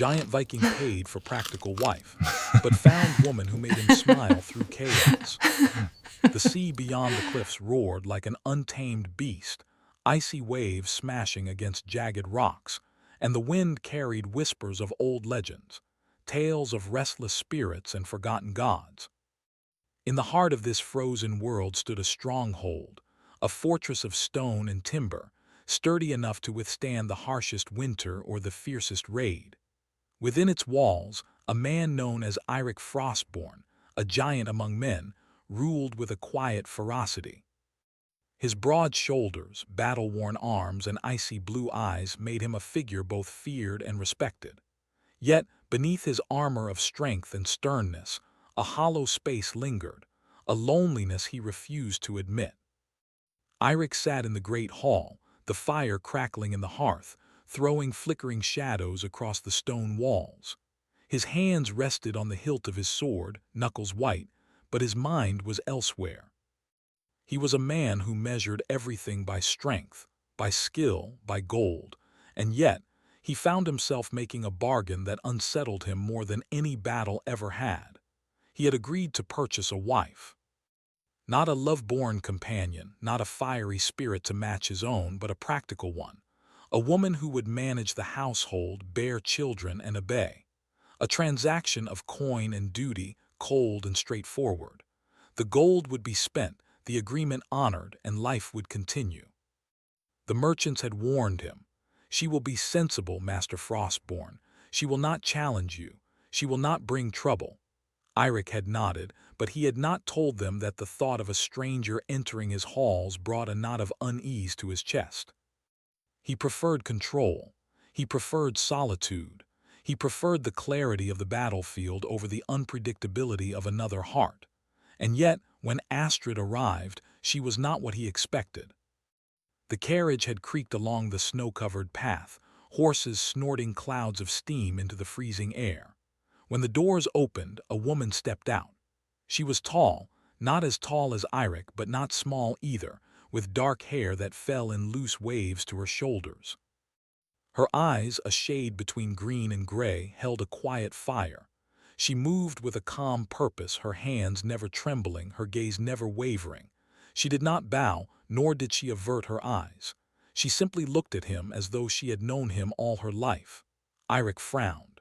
Giant Viking paid for practical wife, but found woman who made him smile through chaos. The sea beyond the cliffs roared like an untamed beast, icy waves smashing against jagged rocks, and the wind carried whispers of old legends, tales of restless spirits and forgotten gods. In the heart of this frozen world stood a stronghold, a fortress of stone and timber, sturdy enough to withstand the harshest winter or the fiercest raid. Within its walls, a man known as Eirik Frostborn, a giant among men, ruled with a quiet ferocity. His broad shoulders, battle-worn arms, and icy blue eyes made him a figure both feared and respected. Yet, beneath his armor of strength and sternness, a hollow space lingered, a loneliness he refused to admit. Eirik sat in the great hall, the fire crackling in the hearth, throwing flickering shadows across the stone walls. His hands rested on the hilt of his sword, knuckles white, but his mind was elsewhere. He was a man who measured everything by strength, by skill, by gold, and yet he found himself making a bargain that unsettled him more than any battle ever had. He had agreed to purchase a wife. Not a love-born companion, not a fiery spirit to match his own, but a practical one. A woman who would manage the household, bear children, and obey. A transaction of coin and duty, cold and straightforward. The gold would be spent, the agreement honored, and life would continue. The merchants had warned him. She will be sensible, Master Frostborn. She will not challenge you. She will not bring trouble. Eirik had nodded, but he had not told them that the thought of a stranger entering his halls brought a knot of unease to his chest. He preferred control. He preferred solitude. He preferred the clarity of the battlefield over the unpredictability of another heart. And yet, when Astrid arrived, she was not what he expected. The carriage had creaked along the snow-covered path, horses snorting clouds of steam into the freezing air. When the doors opened, a woman stepped out. She was tall, not as tall as Eirik, but not small either, with dark hair that fell in loose waves to her shoulders. Her eyes, a shade between green and gray, held a quiet fire. She moved with a calm purpose, her hands never trembling, her gaze never wavering. She did not bow, nor did she avert her eyes. She simply looked at him as though she had known him all her life. Eirik frowned.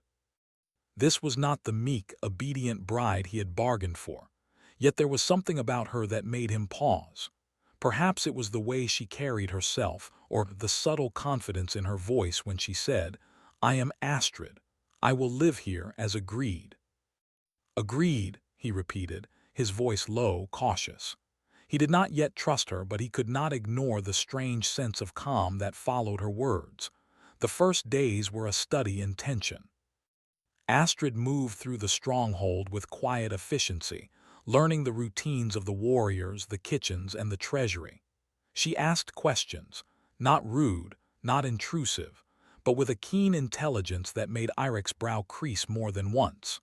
This was not the meek, obedient bride he had bargained for. Yet there was something about her that made him pause. Perhaps it was the way she carried herself, or the subtle confidence in her voice when she said, "I am Astrid. I will live here as agreed." Agreed, he repeated, his voice low, cautious. He did not yet trust her, but he could not ignore the strange sense of calm that followed her words. The first days were a study in tension. Astrid moved through the stronghold with quiet efficiency, learning the routines of the warriors, the kitchens, and the treasury. She asked questions, not rude, not intrusive, but with a keen intelligence that made Eirik's brow crease more than once.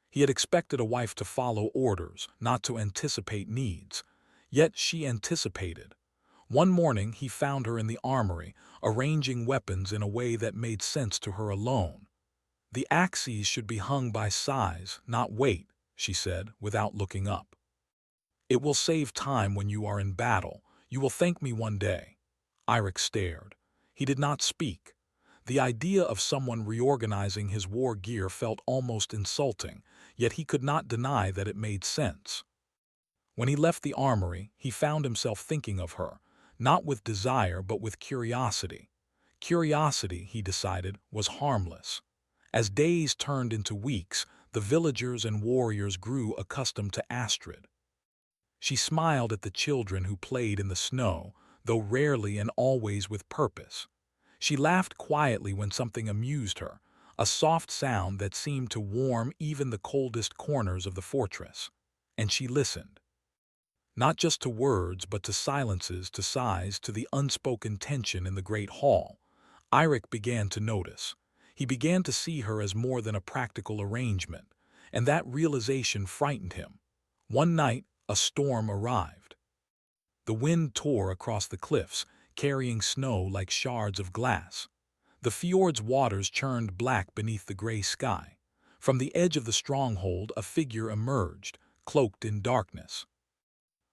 He had expected a wife to follow orders, not to anticipate needs. Yet she anticipated. One morning he found her in the armory, arranging weapons in a way that made sense to her alone. "The axes should be hung by size, not weight," she said, without looking up. "It will save time when you are in battle. You will thank me one day." Eirik stared. He did not speak. The idea of someone reorganizing his war gear felt almost insulting, yet he could not deny that it made sense. When he left the armory, he found himself thinking of her, not with desire but with curiosity. Curiosity, he decided, was harmless. As days turned into weeks, the villagers and warriors grew accustomed to Astrid. She smiled at the children who played in the snow, though rarely and always with purpose. She laughed quietly when something amused her, a soft sound that seemed to warm even the coldest corners of the fortress. And she listened. Not just to words, but to silences, to sighs, to the unspoken tension in the great hall. Eirik began to notice. He began to see her as more than a practical arrangement, and that realization frightened him. One night, a storm arrived. The wind tore across the cliffs, carrying snow like shards of glass. The fjord's waters churned black beneath the gray sky. From the edge of the stronghold a figure emerged, cloaked in darkness.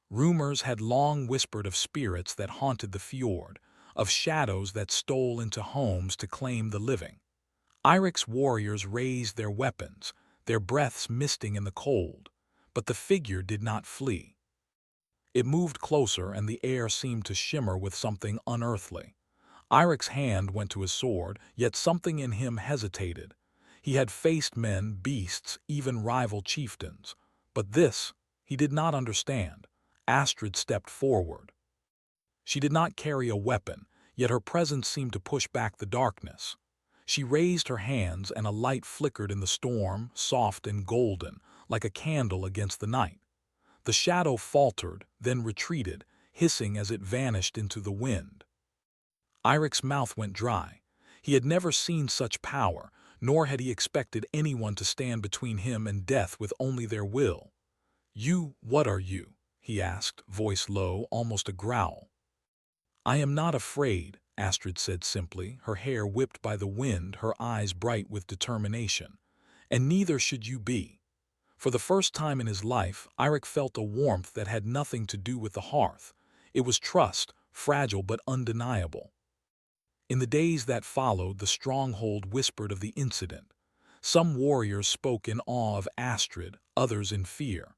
Rumors had long whispered of spirits that haunted the fjord, of shadows that stole into homes to claim the living. Irik's warriors raised their weapons, their breaths misting in the cold, but the figure did not flee. It moved closer and the air seemed to shimmer with something unearthly. Irik's hand went to his sword, yet something in him hesitated. He had faced men, beasts, even rival chieftains. But this, he did not understand. Astrid stepped forward. She did not carry a weapon, yet her presence seemed to push back the darkness. She raised her hands and a light flickered in the storm, soft and golden, like a candle against the night. The shadow faltered, then retreated, hissing as it vanished into the wind. Irik's mouth went dry. He had never seen such power, nor had he expected anyone to stand between him and death with only their will. What are you?" he asked, voice low, almost a growl. "I am not afraid," Astrid said simply, her hair whipped by the wind, her eyes bright with determination. "And neither should you be." For the first time in his life, Irik felt a warmth that had nothing to do with the hearth. It was trust, fragile but undeniable. In the days that followed, the stronghold whispered of the incident. Some warriors spoke in awe of Astrid, others in fear.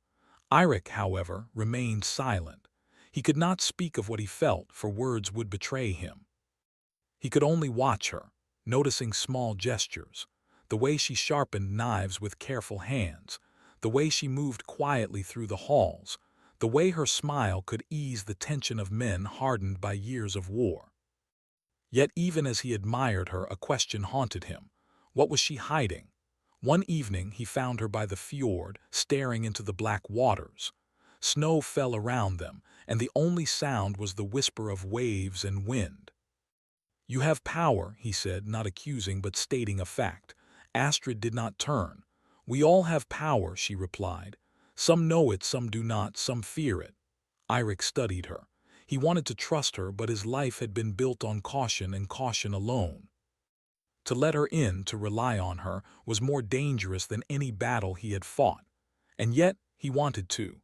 Irik, however, remained silent. He could not speak of what he felt, for words would betray him. He could only watch her, noticing small gestures, the way she sharpened knives with careful hands, the way she moved quietly through the halls, the way her smile could ease the tension of men hardened by years of war. Yet even as he admired her, a question haunted him. What was she hiding? One evening he found her by the fjord, staring into the black waters. Snow fell around them, and the only sound was the whisper of waves and wind. "You have power," he said, not accusing but stating a fact. Astrid did not turn. "We all have power," she replied. "Some know it, some do not, some fear it." Irik studied her. He wanted to trust her, but his life had been built on caution and caution alone. To let her in, to rely on her, was more dangerous than any battle he had fought. And yet he wanted to.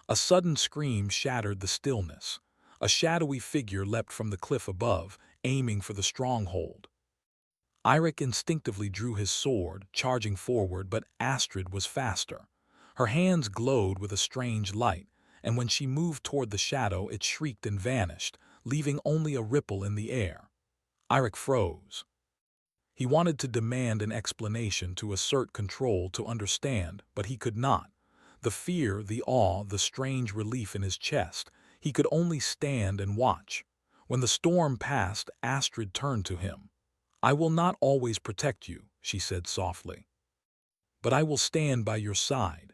A sudden scream shattered the stillness. A shadowy figure leapt from the cliff above, aiming for the stronghold. Irik instinctively drew his sword, charging forward, but Astrid was faster. Her hands glowed with a strange light, and when she moved toward the shadow, it shrieked and vanished, leaving only a ripple in the air. Irik froze. He wanted to demand an explanation, to assert control, to understand, but he could not. The fear, the awe, the strange relief in his chest, he could only stand and watch. When the storm passed, Astrid turned to him. "I will not always protect you," she said softly. "But I will stand by your side."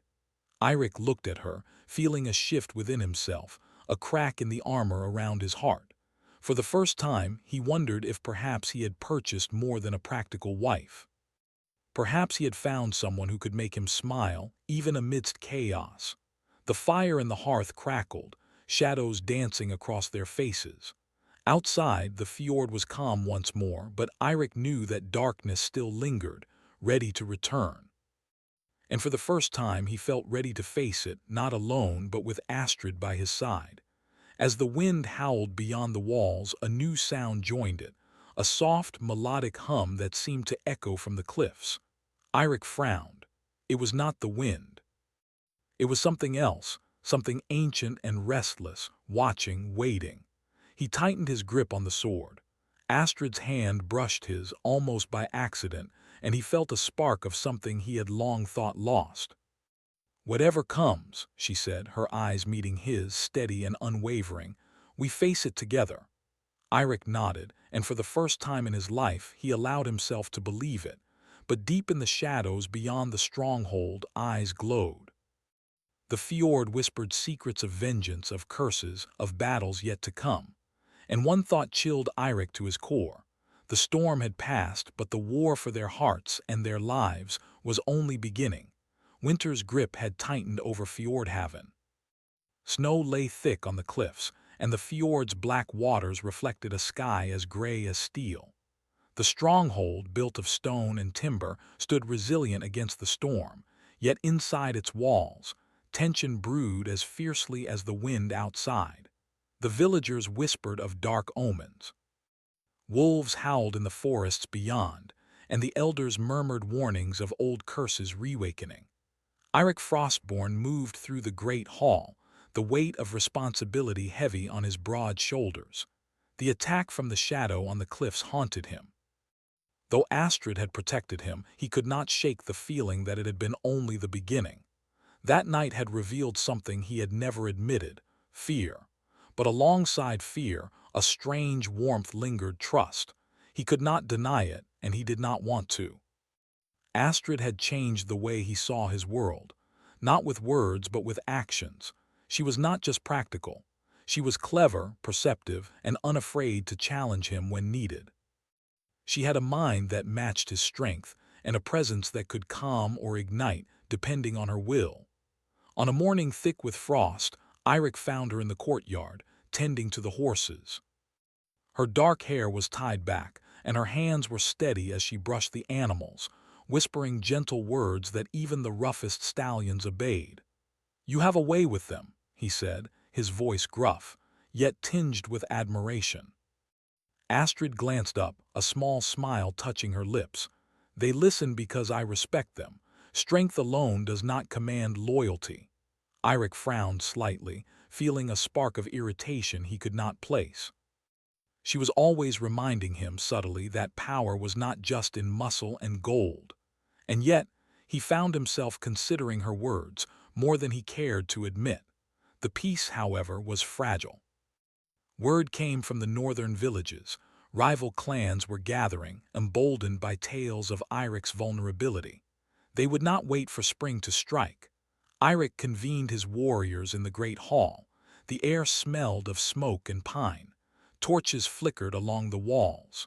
Irik looked at her, feeling a shift within himself, a crack in the armor around his heart. For the first time, he wondered if perhaps he had purchased more than a practical wife. Perhaps he had found someone who could make him smile, even amidst chaos. The fire in the hearth crackled, shadows dancing across their faces. Outside, the fjord was calm once more, but Irik knew that darkness still lingered, ready to return. And for the first time he felt ready to face it, not alone but with Astrid by his side. As the wind howled beyond the walls, a new sound joined it, a soft, melodic hum that seemed to echo from the cliffs. Irik frowned. It was not the wind. It was something else, something ancient and restless, watching, waiting. He tightened his grip on the sword. Astrid's hand brushed his, almost by accident, and he felt a spark of something he had long thought lost. "Whatever comes," she said, her eyes meeting his, steady and unwavering, "we face it together." Irik nodded, and for the first time in his life he allowed himself to believe it. But deep in the shadows beyond the stronghold, eyes glowed. The fjord whispered secrets of vengeance, of curses, of battles yet to come. And one thought chilled Irik to his core. The storm had passed, but the war for their hearts and their lives was only beginning. Winter's grip had tightened over Fjordhaven. Snow lay thick on the cliffs, and the fjord's black waters reflected a sky as gray as steel. The stronghold, built of stone and timber, stood resilient against the storm, yet inside its walls, tension brewed as fiercely as the wind outside. The villagers whispered of dark omens. Wolves howled in the forests beyond, and the elders murmured warnings of old curses reawakening. Eirik Frostborn moved through the great hall, the weight of responsibility heavy on his broad shoulders. The attack from the shadow on the cliffs haunted him. Though Astrid had protected him, he could not shake the feeling that it had been only the beginning. That night had revealed something he had never admitted: fear. But alongside fear, a strange warmth lingered: trust. He could not deny it, and he did not want to. Astrid had changed the way he saw his world, not with words but with actions. She was not just practical. She was clever, perceptive, and unafraid to challenge him when needed. She had a mind that matched his strength, and a presence that could calm or ignite, depending on her will. On a morning thick with frost, Eirik found her in the courtyard, tending to the horses. Her dark hair was tied back, and her hands were steady as she brushed the animals, whispering gentle words that even the roughest stallions obeyed. "You have a way with them," he said, his voice gruff, yet tinged with admiration. Astrid glanced up, a small smile touching her lips. "They listen because I respect them. Strength alone does not command loyalty." Eirik frowned slightly, feeling a spark of irritation he could not place. She was always reminding him subtly that power was not just in muscle and gold. And yet, he found himself considering her words more than he cared to admit. The peace, however, was fragile. Word came from the northern villages. Rival clans were gathering, emboldened by tales of Eirik's vulnerability. They would not wait for spring to strike. Eirik convened his warriors in the great hall. The air smelled of smoke and pine. Torches flickered along the walls.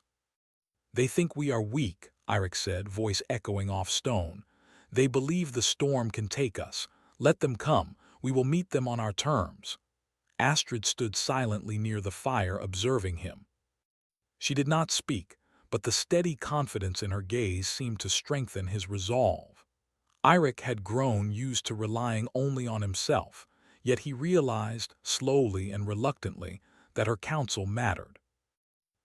"They think we are weak," Eirik said, voice echoing off stone. "They believe the storm can take us. Let them come. We will meet them on our terms." Astrid stood silently near the fire, observing him. She did not speak, but the steady confidence in her gaze seemed to strengthen his resolve. Eirik had grown used to relying only on himself, yet he realized, slowly and reluctantly, that her counsel mattered.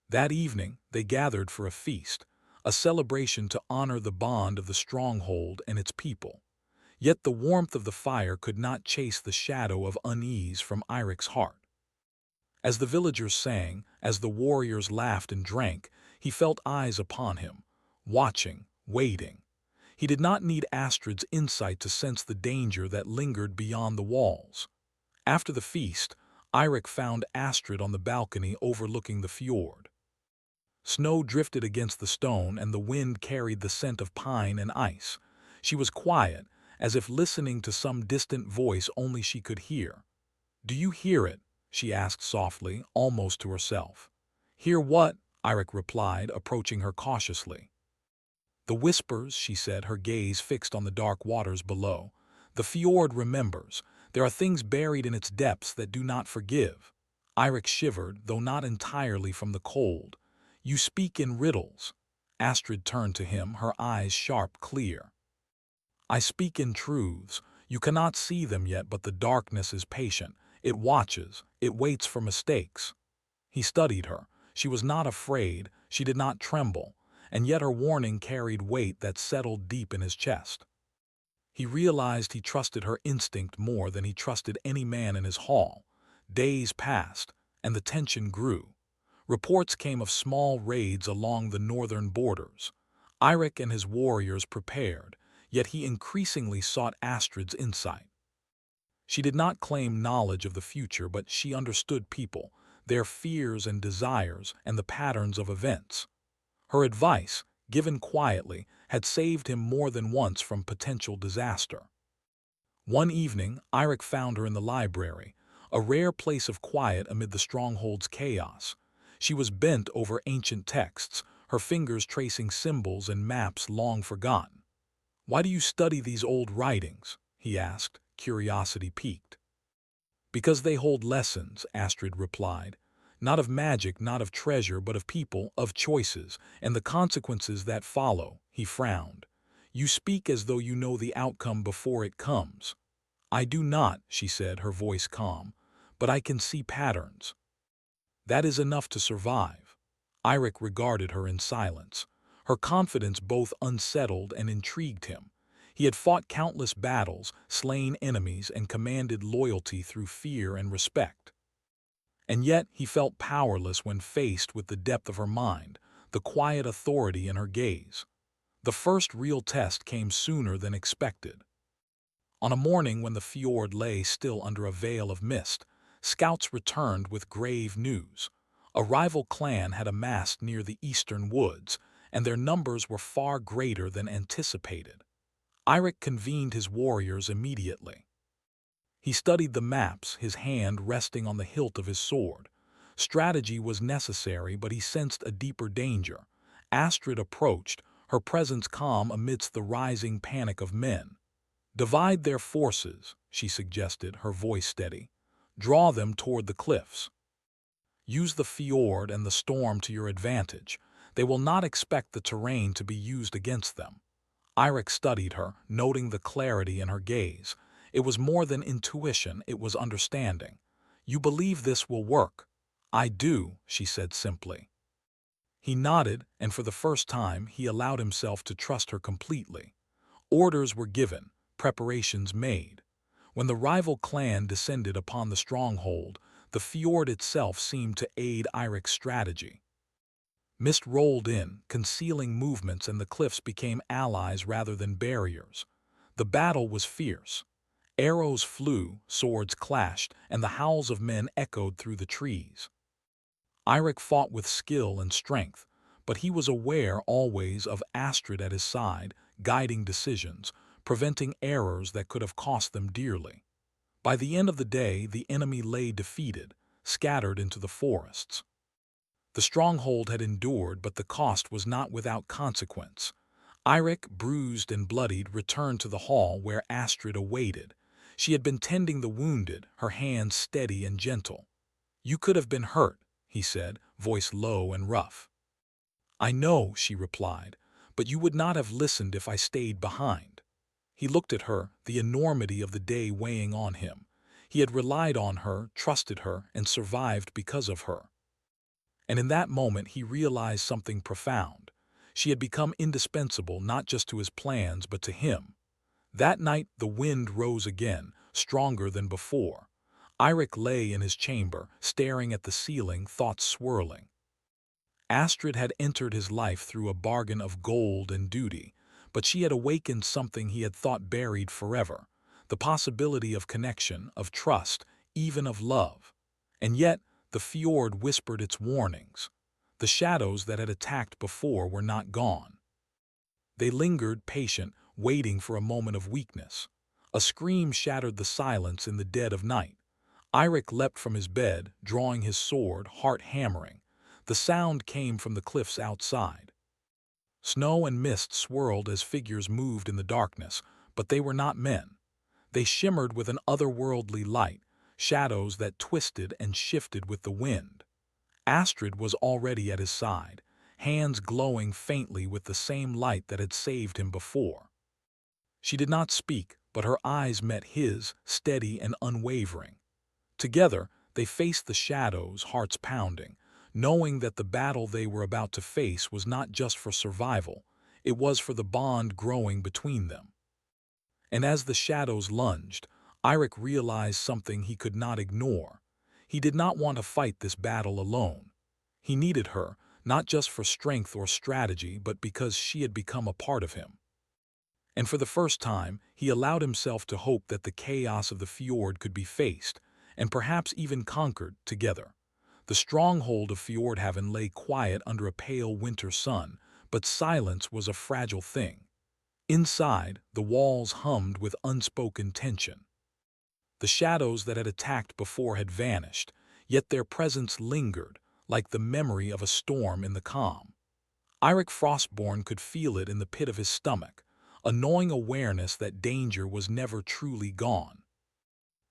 That evening, they gathered for a feast, a celebration to honor the bond of the stronghold and its people. Yet the warmth of the fire could not chase the shadow of unease from Eirik's heart. As the villagers sang, as the warriors laughed and drank, he felt eyes upon him, watching, waiting. He did not need Astrid's insight to sense the danger that lingered beyond the walls. After the feast, Eirik found Astrid on the balcony overlooking the fjord. Snow drifted against the stone and the wind carried the scent of pine and ice. She was quiet, as if listening to some distant voice only she could hear. "Do you hear it?" she asked softly, almost to herself. "Hear what?" Eirik replied, approaching her cautiously. "The whispers," she said, her gaze fixed on the dark waters below. "The fjord remembers. There are things buried in its depths that do not forgive." Eirik shivered, though not entirely from the cold. "You speak in riddles." Astrid turned to him, her eyes sharp, clear. "I speak in truths. You cannot see them yet, but the darkness is patient. It watches. It waits for mistakes." He studied her. She was not afraid. She did not tremble. And yet her warning carried weight that settled deep in his chest. He realized he trusted her instinct more than he trusted any man in his hall. Days passed, and the tension grew. Reports came of small raids along the northern borders. Eirik and his warriors prepared, yet he increasingly sought Astrid's insight. She did not claim knowledge of the future, but she understood people, their fears and desires, and the patterns of events. Her advice, given quietly, had saved him more than once from potential disaster. One evening, Eirik found her in the library, a rare place of quiet amid the stronghold's chaos. She was bent over ancient texts, her fingers tracing symbols and maps long forgotten. "Why do you study these old writings?" he asked, curiosity piqued. "Because they hold lessons," Astrid replied. Not of magic, not of treasure, but of people, of choices, and the consequences that follow. He frowned. You speak as though you know the outcome before it comes. I do not, she said, her voice calm, but I can see patterns. That is enough to survive. Eirik regarded her in silence. Her confidence both unsettled and intrigued him. He had fought countless battles, slain enemies, and commanded loyalty through fear and respect. And yet he felt powerless when faced with the depth of her mind, the quiet authority in her gaze. The first real test came sooner than expected. On a morning when the fjord lay still under a veil of mist, scouts returned with grave news. A rival clan had amassed near the eastern woods, and their numbers were far greater than anticipated. Eirik convened his warriors immediately. He studied the maps, his hand resting on the hilt of his sword. Strategy was necessary, but he sensed a deeper danger. Astrid approached, her presence calm amidst the rising panic of men. Divide their forces, she suggested, her voice steady. Draw them toward the cliffs. Use the fjord and the storm to your advantage. They will not expect the terrain to be used against them. Eirik studied her, noting the clarity in her gaze. It was more than intuition, it was understanding. You believe this will work? I do, she said simply. He nodded, and for the first time he allowed himself to trust her completely. Orders were given, preparations made. When the rival clan descended upon the stronghold, the fjord itself seemed to aid Eirik's strategy. Mist rolled in, concealing movements, and the cliffs became allies rather than barriers. The battle was fierce. Arrows flew, swords clashed, and the howls of men echoed through the trees. Eirik fought with skill and strength, but he was aware always of Astrid at his side, guiding decisions, preventing errors that could have cost them dearly. By the end of the day, the enemy lay defeated, scattered into the forests. The stronghold had endured, but the cost was not without consequence. Eirik, bruised and bloodied, returned to the hall where Astrid awaited. She had been tending the wounded, her hands steady and gentle. You could have been hurt, he said, voice low and rough. I know, she replied, but you would not have listened if I stayed behind. He looked at her, the enormity of the day weighing on him. He had relied on her, trusted her, and survived because of her. And in that moment he realized something profound. She had become indispensable not just to his plans but to him. That night the wind rose again, stronger than before. Eirik lay in his chamber, staring at the ceiling, thoughts swirling. Astrid had entered his life through a bargain of gold and duty, but she had awakened something he had thought buried forever, the possibility of connection, of trust, even of love. And yet, the fjord whispered its warnings. The shadows that had attacked before were not gone. They lingered, patient, waiting for a moment of weakness. A scream shattered the silence in the dead of night. Eirik leapt from his bed, drawing his sword, heart hammering. The sound came from the cliffs outside. Snow and mist swirled as figures moved in the darkness, but they were not men. They shimmered with an otherworldly light, shadows that twisted and shifted with the wind. Astrid was already at his side, hands glowing faintly with the same light that had saved him before. She did not speak, but her eyes met his, steady and unwavering. Together, they faced the shadows, hearts pounding, knowing that the battle they were about to face was not just for survival, it was for the bond growing between them. And as the shadows lunged, Eirik realized something he could not ignore. He did not want to fight this battle alone. He needed her, not just for strength or strategy, but because she had become a part of him. And for the first time, he allowed himself to hope that the chaos of the fjord could be faced, and perhaps even conquered, together. The stronghold of Fjordhaven lay quiet under a pale winter sun, but silence was a fragile thing. Inside, the walls hummed with unspoken tension. The shadows that had attacked before had vanished, yet their presence lingered, like the memory of a storm in the calm. Eirik Frostborn could feel it in the pit of his stomach, a gnawing awareness that danger was never truly gone.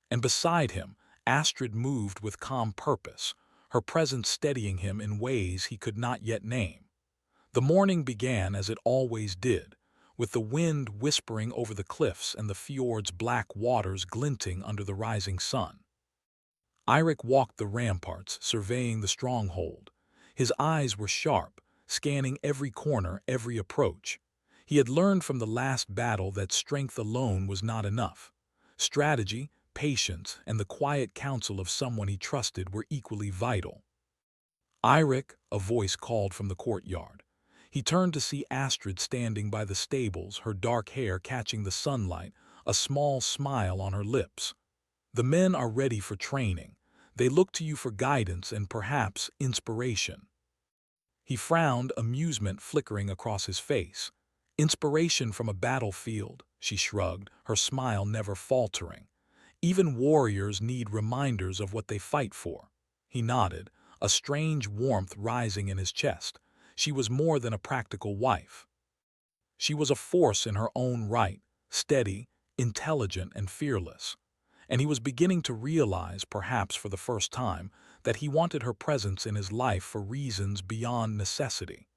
And beside him, Astrid moved with calm purpose, her presence steadying him in ways he could not yet name. The morning began as it always did, with the wind whispering over the cliffs and the fjord's black waters glinting under the rising sun. Eirik walked the ramparts, surveying the stronghold. His eyes were sharp, scanning every corner, every approach. He had learned from the last battle that strength alone was not enough. Strategy, patience, and the quiet counsel of someone he trusted were equally vital. Eirik, a voice called from the courtyard. He turned to see Astrid standing by the stables, her dark hair catching the sunlight, a small smile on her lips. The men are ready for training. They look to you for guidance and perhaps inspiration. He frowned, amusement flickering across his face. Inspiration from a battlefield, she shrugged, her smile never faltering. Even warriors need reminders of what they fight for. He nodded, a strange warmth rising in his chest. She was more than a practical wife. She was a force in her own right, steady, intelligent, and fearless. And he was beginning to realize, perhaps for the first time, that he wanted her presence in his life for reasons beyond necessity.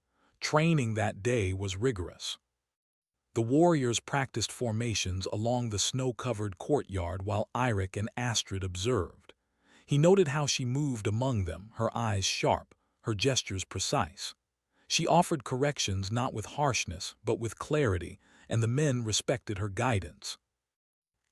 Training that day was rigorous. The warriors practiced formations along the snow-covered courtyard while Eirik and Astrid observed. He noted how she moved among them, her eyes sharp, her gestures precise. She offered corrections not with harshness, but with clarity, and the men respected her guidance.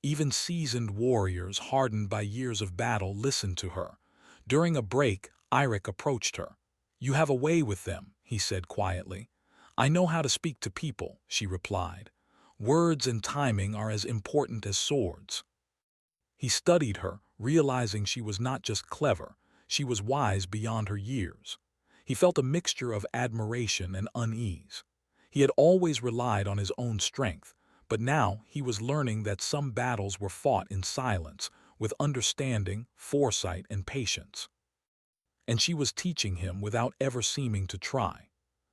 Even seasoned warriors, hardened by years of battle, listened to her. During a break, Eirik approached her. "You have a way with them," he said quietly. "I know how to speak to people," she replied. "Words and timing are as important as swords." He studied her, realizing she was not just clever, she was wise beyond her years. He felt a mixture of admiration and unease. He had always relied on his own strength, but now he was learning that some battles were fought in silence, with understanding, foresight, and patience. And she was teaching him without ever seeming to try.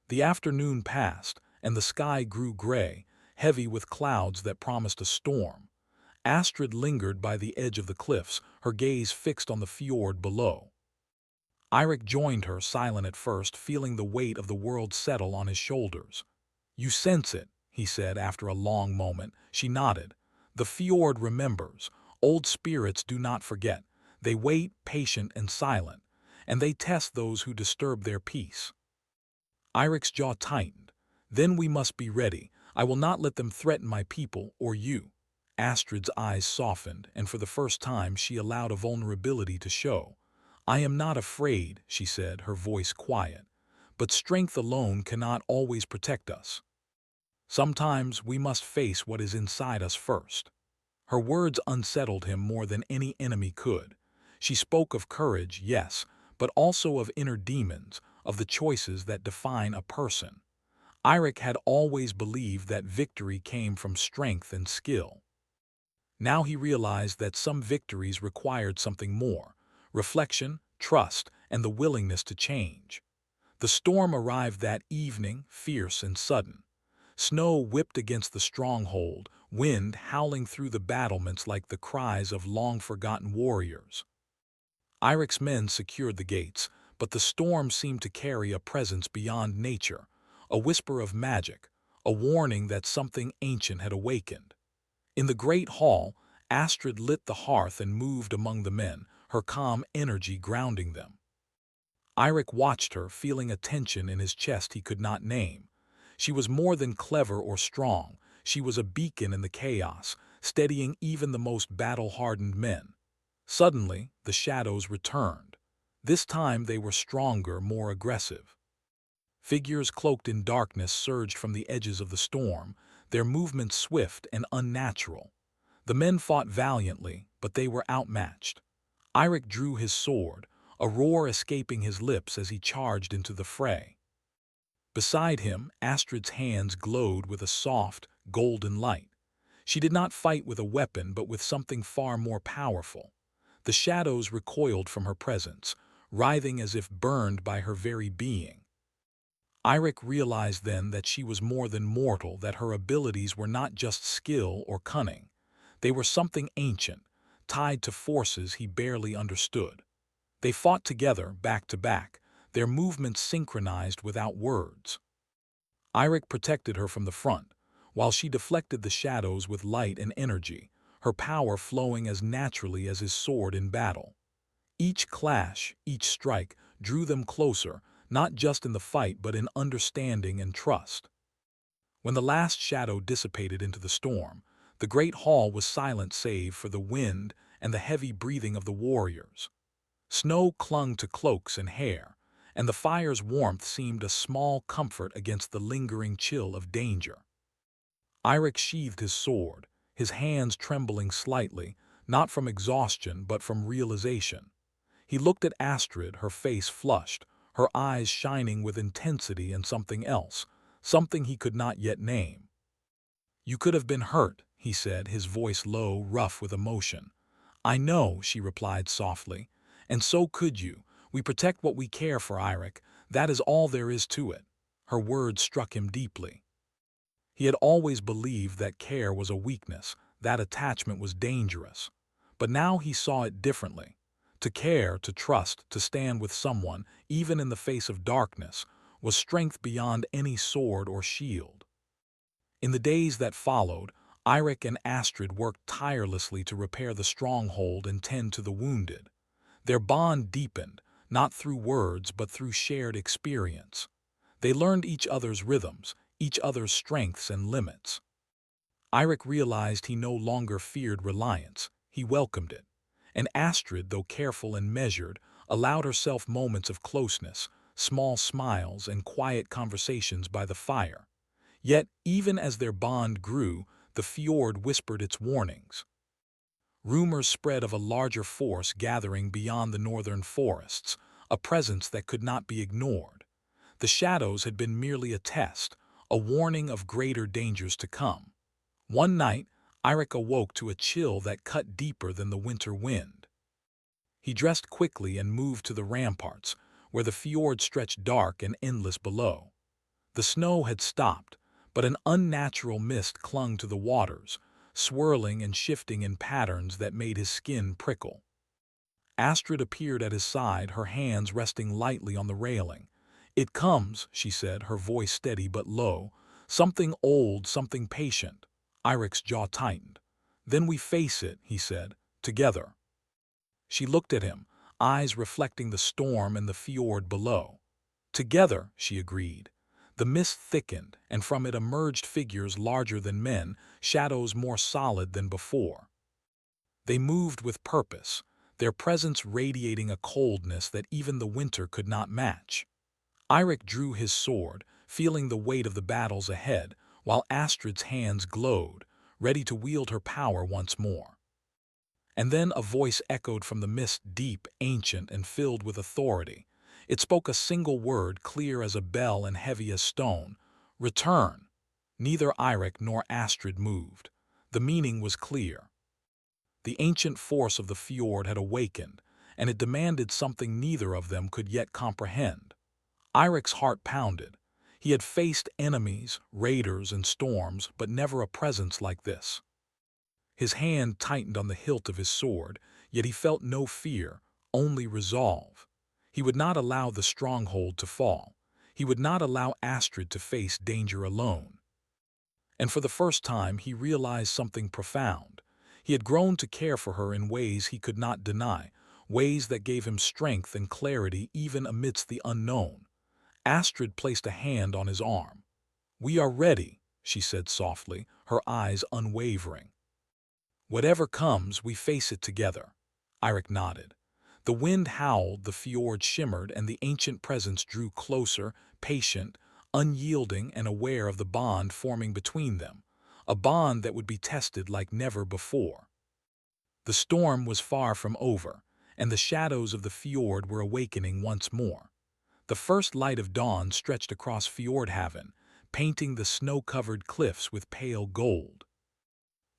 The afternoon passed, and the sky grew gray, heavy with clouds that promised a storm. Astrid lingered by the edge of the cliffs, her gaze fixed on the fjord below. Eirik joined her, silent at first, feeling the weight of the world settle on his shoulders. "You sense it," he said after a long moment. She nodded. "The fjord remembers. Old spirits do not forget. They wait, patient and silent, and they test those who disturb their peace." Eirik's jaw tightened. "Then we must be ready. I will not let them threaten my people or you." Astrid's eyes softened, and for the first time she allowed a vulnerability to show. "I am not afraid," she said, her voice quiet. "But strength alone cannot always protect us. Sometimes we must face what is inside us first." Her words unsettled him more than any enemy could. She spoke of courage, yes, but also of inner demons, of the choices that define a person. Eirik had always believed that victory came from strength and skill. Now he realized that some victories required something more: reflection, trust, and the willingness to change. The storm arrived that evening, fierce and sudden. Snow whipped against the stronghold, wind howling through the battlements like the cries of long-forgotten warriors. Eirik's men secured the gates, but the storm seemed to carry a presence beyond nature, a whisper of magic, a warning that something ancient had awakened. In the great hall, Astrid lit the hearth and moved among the men, her calm energy grounding them. Eirik watched her, feeling a tension in his chest he could not name. She was more than clever or strong. She was a beacon in the chaos, steadying even the most battle-hardened men. Suddenly, the shadows returned. This time they were stronger, more aggressive. Figures cloaked in darkness surged from the edges of the storm, their movements swift and unnatural. The men fought valiantly, but they were outmatched. Eirik drew his sword, a roar escaping his lips as he charged into the fray. Beside him, Astrid's hands glowed with a soft, golden light. She did not fight with a weapon, but with something far more powerful. The shadows recoiled from her presence, writhing as if burned by her very being. Eirik realized then that she was more than mortal, that her abilities were not just skill or cunning. They were something ancient, tied to forces he barely understood. They fought together, back to back, their movements synchronized without words. Eirik protected her from the front, while she deflected the shadows with light and energy, her power flowing as naturally as his sword in battle. Each clash, each strike, drew them closer, not just in the fight but in understanding and trust. When the last shadow dissipated into the storm, the great hall was silent save for the wind and the heavy breathing of the warriors. Snow clung to cloaks and hair, and the fire's warmth seemed a small comfort against the lingering chill of danger. Eirik sheathed his sword, his hands trembling slightly, not from exhaustion but from realization. He looked at Astrid, her face flushed, her eyes shining with intensity and something else, something he could not yet name. "You could have been hurt," he said, his voice low, rough with emotion. "I know," she replied softly, "and so could you. We protect what we care for, Eirik. That is all there is to it." Her words struck him deeply. He had always believed that care was a weakness, that attachment was dangerous. But now he saw it differently. To care, to trust, to stand with someone, even in the face of darkness, was strength beyond any sword or shield. In the days that followed, Eirik and Astrid worked tirelessly to repair the stronghold and tend to the wounded. Their bond deepened, not through words but through shared experience. They learned each other's rhythms, each other's strengths and limits. Eirik realized he no longer feared reliance, he welcomed it. And Astrid, though careful and measured, allowed herself moments of closeness, small smiles and quiet conversations by the fire. Yet, even as their bond grew, the fjord whispered its warnings. Rumors spread of a larger force gathering beyond the northern forests, a presence that could not be ignored. The shadows had been merely a test, a warning of greater dangers to come. One night, Eirik awoke to a chill that cut deeper than the winter wind. He dressed quickly and moved to the ramparts, where the fjord stretched dark and endless below. The snow had stopped, but an unnatural mist clung to the waters, swirling and shifting in patterns that made his skin prickle. Astrid appeared at his side, her hands resting lightly on the railing. "It comes," she said, her voice steady but low. "Something old, something patient." Eirik's jaw tightened. "Then we face it," he said, "together." She looked at him, eyes reflecting the storm and the fjord below. "Together," she agreed. The mist thickened, and from it emerged figures larger than men, shadows more solid than before. They moved with purpose, their presence radiating a coldness that even the winter could not match. Eirik drew his sword, feeling the weight of the battles ahead, while Astrid's hands glowed, ready to wield her power once more. And then a voice echoed from the mist, deep, ancient, and filled with authority. It spoke a single word, clear as a bell and heavy as stone: "Return." Neither Eirik nor Astrid moved. The meaning was clear. The ancient force of the fjord had awakened, and it demanded something neither of them could yet comprehend. Eirik's heart pounded. He had faced enemies, raiders, and storms, but never a presence like this. His hand tightened on the hilt of his sword, yet he felt no fear, only resolve. He would not allow the stronghold to fall. He would not allow Astrid to face danger alone. And for the first time he realized something profound. He had grown to care for her in ways he could not deny, ways that gave him strength and clarity even amidst the unknown. Astrid placed a hand on his arm. "We are ready," she said softly, her eyes unwavering. "Whatever comes, we face it together." Eirik nodded. The wind howled, the fjord shimmered, and the ancient presence drew closer, patient, unyielding, and aware of the bond forming between them, a bond that would be tested like never before. The storm was far from over, and the shadows of the fjord were awakening once more. The first light of dawn stretched across Fjordhaven, painting the snow-covered cliffs with pale gold.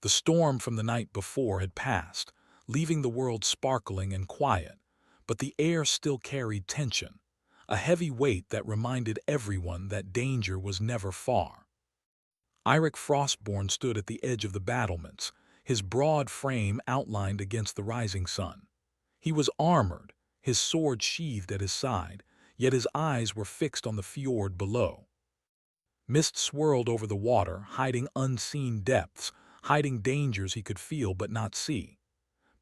The storm from the night before had passed, leaving the world sparkling and quiet, but the air still carried tension, a heavy weight that reminded everyone that danger was never far. Eirik Frostborn stood at the edge of the battlements, his broad frame outlined against the rising sun. He was armored, his sword sheathed at his side, yet his eyes were fixed on the fjord below. Mist swirled over the water, hiding unseen depths, hiding dangers he could feel but not see.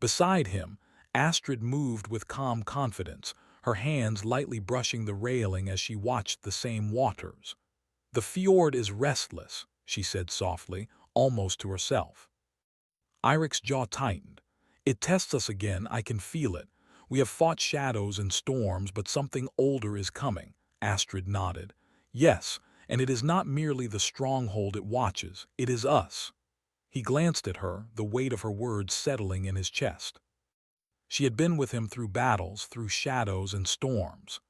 Beside him, Astrid moved with calm confidence, her hands lightly brushing the railing as she watched the same waters. "The fjord is restless," she said softly, almost to herself. Eirik's jaw tightened. "It tests us again, I can feel it. We have fought shadows and storms, but something older is coming." Astrid nodded. "Yes, and it is not merely the stronghold it watches, it is us." He glanced at her, the weight of her words settling in his chest. She had been with him through battles, through shadows and storms.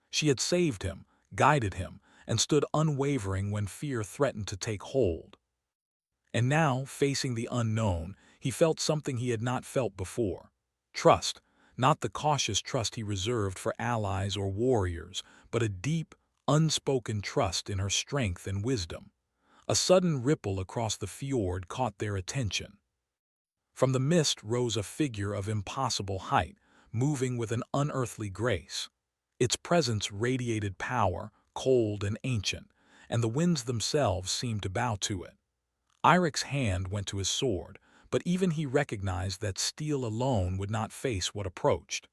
She had saved him, guided him, and stood unwavering when fear threatened to take hold. And now, facing the unknown, he felt something he had not felt before. Trust, not the cautious trust he reserved for allies or warriors, but a deep, unspoken trust in her strength and wisdom. A sudden ripple across the fjord caught their attention. From the mist rose a figure of impossible height, moving with an unearthly grace. Its presence radiated power, cold and ancient, and the winds themselves seemed to bow to it. Eirik's hand went to his sword, but even he recognized that steel alone would not face what approached.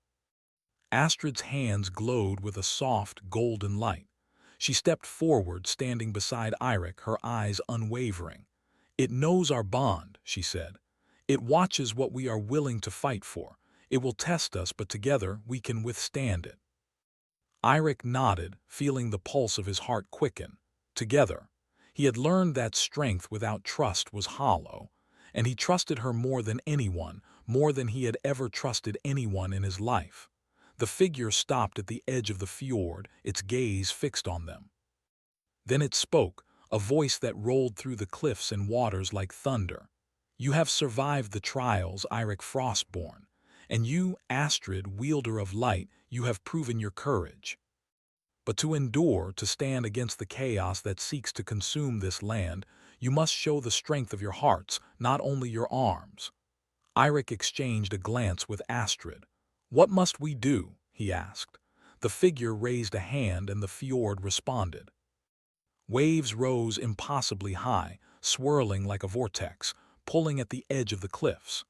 Astrid's hands glowed with a soft, golden light. She stepped forward, standing beside Eirik, her eyes unwavering. "It knows our bond," she said. "It watches what we are willing to fight for. It will test us, but together we can withstand it." Eirik nodded, feeling the pulse of his heart quicken. Together. He had learned that strength without trust was hollow, and he trusted her more than anyone, more than he had ever trusted anyone in his life. The figure stopped at the edge of the fjord, its gaze fixed on them. Then it spoke, a voice that rolled through the cliffs and waters like thunder. "You have survived the trials, Eirik Frostborn, and you, Astrid, wielder of light, you have proven your courage. But to endure, to stand against the chaos that seeks to consume this land, you must show the strength of your hearts, not only your arms." Eirik exchanged a glance with Astrid. "What must we do?" he asked. The figure raised a hand and the fjord responded. Waves rose impossibly high, swirling like a vortex, pulling at the edge of the cliffs.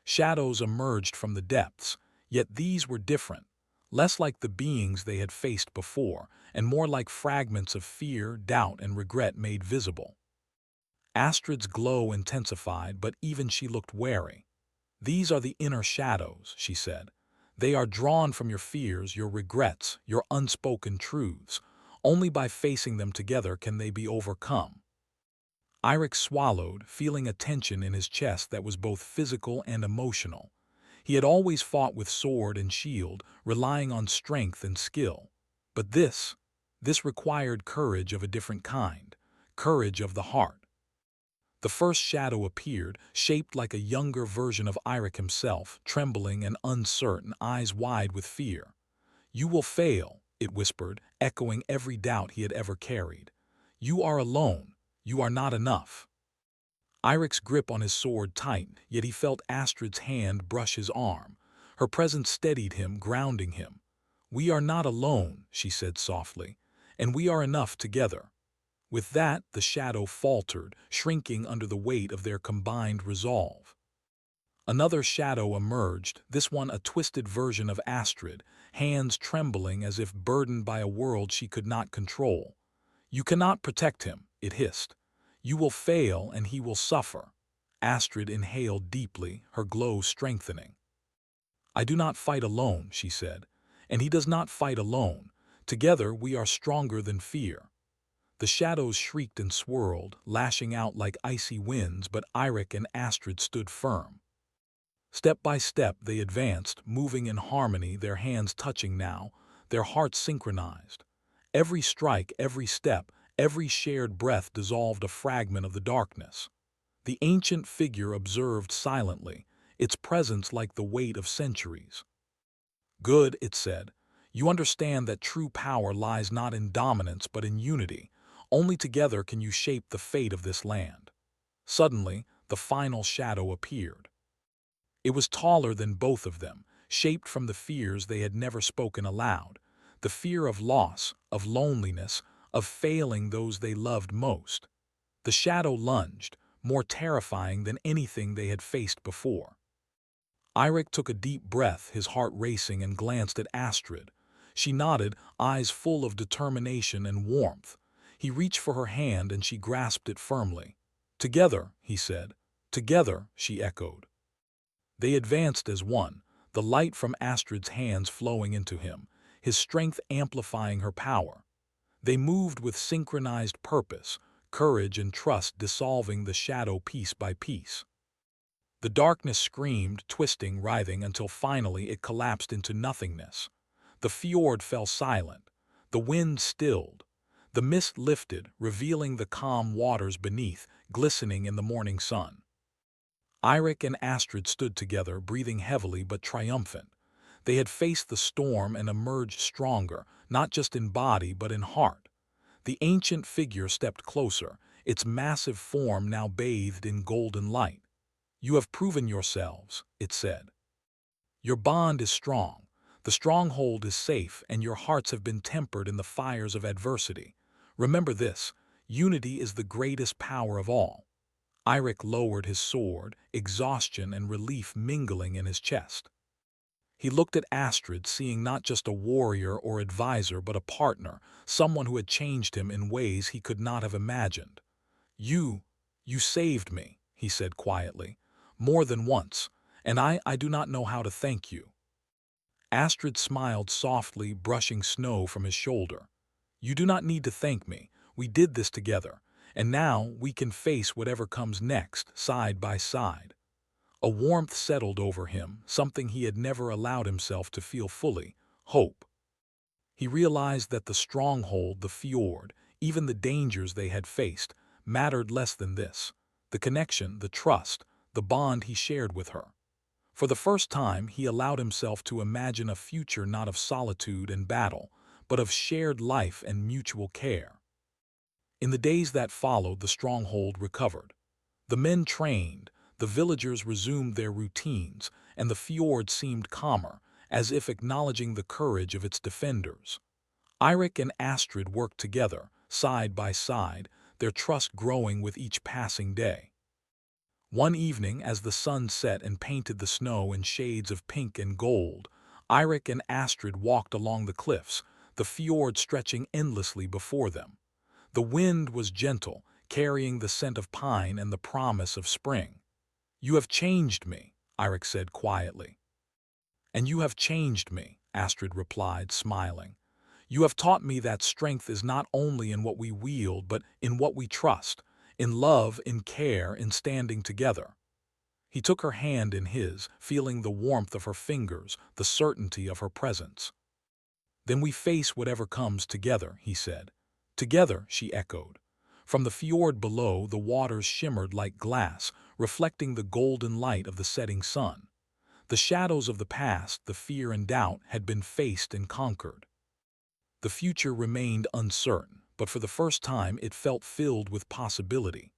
Shadows emerged from the depths, yet these were different, less like the beings they had faced before, and more like fragments of fear, doubt, and regret made visible. Astrid's glow intensified, but even she looked wary. "These are the inner shadows," she said. "They are drawn from your fears, your regrets, your unspoken truths. Only by facing them together can they be overcome." Eirik swallowed, feeling a tension in his chest that was both physical and emotional. He had always fought with sword and shield, relying on strength and skill. But this required courage of a different kind, courage of the heart. The first shadow appeared, shaped like a younger version of Eirik himself, trembling and uncertain, eyes wide with fear. "You will fail," it whispered, echoing every doubt he had ever carried. "You are alone. You are not enough." Eirik's grip on his sword tightened, yet he felt Astrid's hand brush his arm. Her presence steadied him, grounding him. "We are not alone," she said softly, "and we are enough together." With that, the shadow faltered, shrinking under the weight of their combined resolve. Another shadow emerged, this one a twisted version of Astrid, hands trembling as if burdened by a world she could not control. "You cannot protect him," it hissed. "You will fail and he will suffer." Astrid inhaled deeply, her glow strengthening. "I do not fight alone," she said, "and he does not fight alone. Together we are stronger than fear." The shadows shrieked and swirled, lashing out like icy winds, but Eirik and Astrid stood firm. Step by step they advanced, moving in harmony, their hands touching now, their hearts synchronized. Every strike, every step, every shared breath dissolved a fragment of the darkness. The ancient figure observed silently, its presence like the weight of centuries. "Good," it said. "You understand that true power lies not in dominance but in unity. Only together can you shape the fate of this land." Suddenly, the final shadow appeared. It was taller than both of them, shaped from the fears they had never spoken aloud, the fear of loss, of loneliness, of failing those they loved most. The shadow lunged, more terrifying than anything they had faced before. Eirik took a deep breath, his heart racing, and glanced at Astrid. She nodded, eyes full of determination and warmth. He reached for her hand and she grasped it firmly. "Together," he said. "Together," she echoed. They advanced as one, the light from Astrid's hands flowing into him, his strength amplifying her power. They moved with synchronized purpose, courage and trust dissolving the shadow piece by piece. The darkness screamed, twisting, writhing, until finally it collapsed into nothingness. The fjord fell silent. The wind stilled. The mist lifted, revealing the calm waters beneath, glistening in the morning sun. Eirik and Astrid stood together, breathing heavily but triumphant. They had faced the storm and emerged stronger, not just in body but in heart. The ancient figure stepped closer, its massive form now bathed in golden light. "You have proven yourselves," it said. "Your bond is strong, the stronghold is safe, and your hearts have been tempered in the fires of adversity. Remember this, unity is the greatest power of all." Eirik lowered his sword, exhaustion and relief mingling in his chest. He looked at Astrid, seeing not just a warrior or advisor but a partner, someone who had changed him in ways he could not have imagined. You saved me," he said quietly, "more than once, and I do not know how to thank you." Astrid smiled softly, brushing snow from his shoulder. "You do not need to thank me. We did this together, and now we can face whatever comes next, side by side." A warmth settled over him, something he had never allowed himself to feel fully: hope. He realized that the stronghold, the fjord, even the dangers they had faced, mattered less than this: the connection, the trust, the bond he shared with her. For the first time, he allowed himself to imagine a future not of solitude and battle, but of shared life and mutual care. In the days that followed, the stronghold recovered. The men trained, the villagers resumed their routines, and the fjord seemed calmer, as if acknowledging the courage of its defenders. Eirik and Astrid worked together, side by side, their trust growing with each passing day. One evening, as the sun set and painted the snow in shades of pink and gold, Eirik and Astrid walked along the cliffs, the fjord stretching endlessly before them. The wind was gentle, carrying the scent of pine and the promise of spring. "You have changed me," Eirik said quietly. "And you have changed me," Astrid replied, smiling. "You have taught me that strength is not only in what we wield, but in what we trust, in love, in care, in standing together." He took her hand in his, feeling the warmth of her fingers, the certainty of her presence. "Then we face whatever comes together," he said. "Together," she echoed. From the fjord below, the waters shimmered like glass, reflecting the golden light of the setting sun. The shadows of the past, the fear and doubt, had been faced and conquered. The future remained uncertain, but for the first time it felt filled with possibility.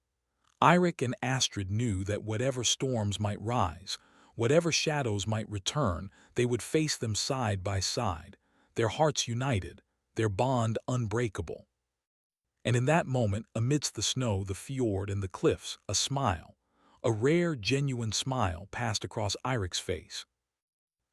Eirik and Astrid knew that whatever storms might rise, whatever shadows might return, they would face them side by side, their hearts united, their bond unbreakable. And in that moment, amidst the snow, the fjord, and the cliffs, a smile, a rare, genuine smile, passed across Eirik's face.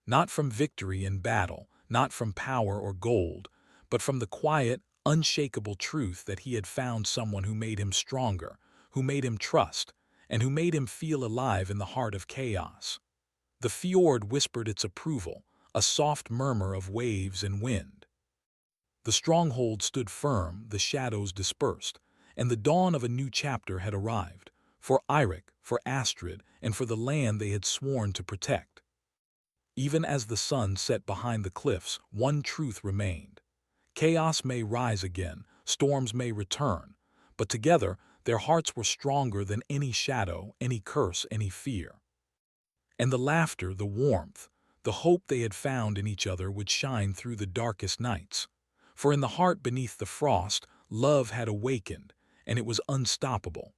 Not from victory in battle, not from power or gold, but from the quiet, unshakable truth that he had found someone who made him stronger, who made him trust, and who made him feel alive in the heart of chaos. The fjord whispered its approval, a soft murmur of waves and wind. The stronghold stood firm, the shadows dispersed, and the dawn of a new chapter had arrived, for Eirik, for Astrid, and for the land they had sworn to protect. Even as the sun set behind the cliffs, one truth remained. Chaos may rise again, storms may return, but together their hearts were stronger than any shadow, any curse, any fear. And the laughter, the warmth, the hope they had found in each other would shine through the darkest nights. For in the heart beneath the frost, love had awakened, and it was unstoppable.